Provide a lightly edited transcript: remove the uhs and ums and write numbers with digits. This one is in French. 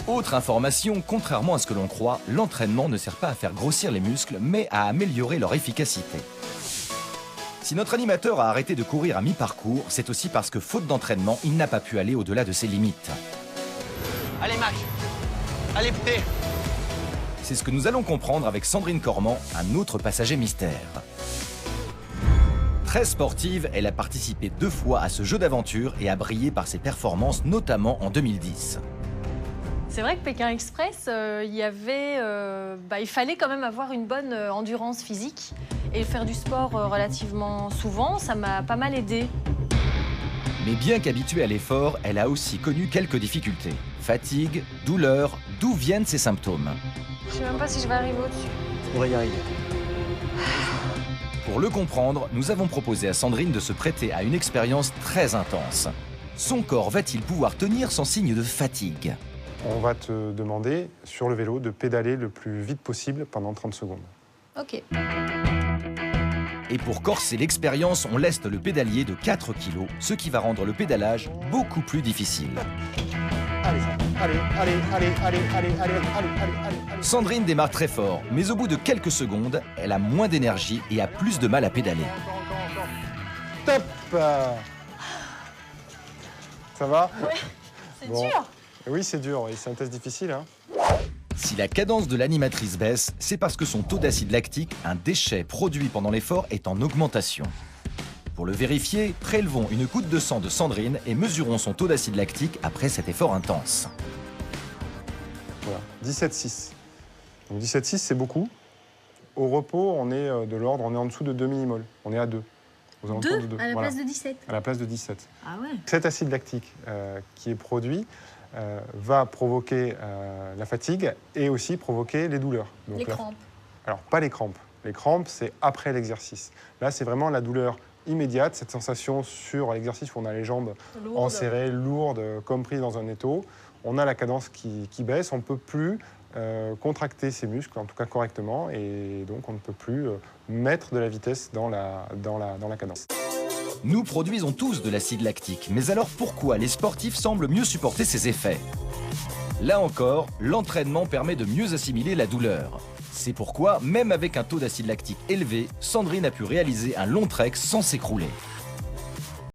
Autre information, contrairement à ce que l'on croit, l'entraînement ne sert pas à faire grossir les muscles, mais à améliorer leur efficacité. Si notre animateur a arrêté de courir à mi-parcours, c'est aussi parce que, faute d'entraînement, il n'a pas pu aller au-delà de ses limites. Allez Mac, allez poulet. C'est ce que nous allons comprendre avec Sandrine Cormand, un autre passager mystère. Très sportive, elle a participé 2 fois à ce jeu d'aventure et a brillé par ses performances, notamment en 2010. C'est vrai que Pékin Express, il fallait quand même avoir une bonne endurance physique et faire du sport relativement souvent, ça m'a pas mal aidé. Mais bien qu'habituée à l'effort, elle a aussi connu quelques difficultés. Fatigue, douleur, d'où viennent ces symptômes? Je sais même pas si je vais arriver au-dessus. On va y arriver. Pour le comprendre, nous avons proposé à Sandrine de se prêter à une expérience très intense. Son corps va-t-il pouvoir tenir sans signe de fatigue? On va te demander, sur le vélo, de pédaler le plus vite possible pendant 30 secondes. Ok. Et pour corser l'expérience, on leste le pédalier de 4 kg, ce qui va rendre le pédalage beaucoup plus difficile. Allez, allez. Sandrine démarre très fort, mais au bout de quelques secondes, elle a moins d'énergie et a plus de mal à pédaler. Top. Ça va? Ouais, c'est Bon. dur. Oui, c'est dur, et c'est un test difficile. Hein. Si la cadence de l'animatrice baisse, c'est parce que son taux d'acide lactique, un déchet produit pendant l'effort, est en augmentation. Pour le vérifier, prélevons une goutte de sang de Sandrine et mesurons son taux d'acide lactique après cet effort intense. Voilà, 17,6. Donc 17,6, c'est beaucoup. Au repos, on est de l'ordre, on est en dessous de 2 millimoles. On est à 2. Aux alentours 2 de 2. à la Voilà, place de 17. à la place de 17. Ah ouais. Cet acide lactique qui est produit va provoquer la fatigue et aussi provoquer les douleurs. Donc, Les crampes. Alors, pas les crampes. Les crampes, c'est après l'exercice. Là, c'est vraiment la douleur immédiate, cette sensation sur l'exercice où on a les jambes enserrées, lourdes, comme prises dans un étau. On a la cadence qui baisse, on ne peut plus contracter ses muscles, en tout cas correctement, et donc on ne peut plus mettre de la vitesse dans la cadence. Nous produisons tous de l'acide lactique, mais alors pourquoi les sportifs semblent mieux supporter ces effets? Là encore, l'entraînement permet de mieux assimiler la douleur. C'est pourquoi, même avec un taux d'acide lactique élevé, Sandrine a pu réaliser un long trek sans s'écrouler.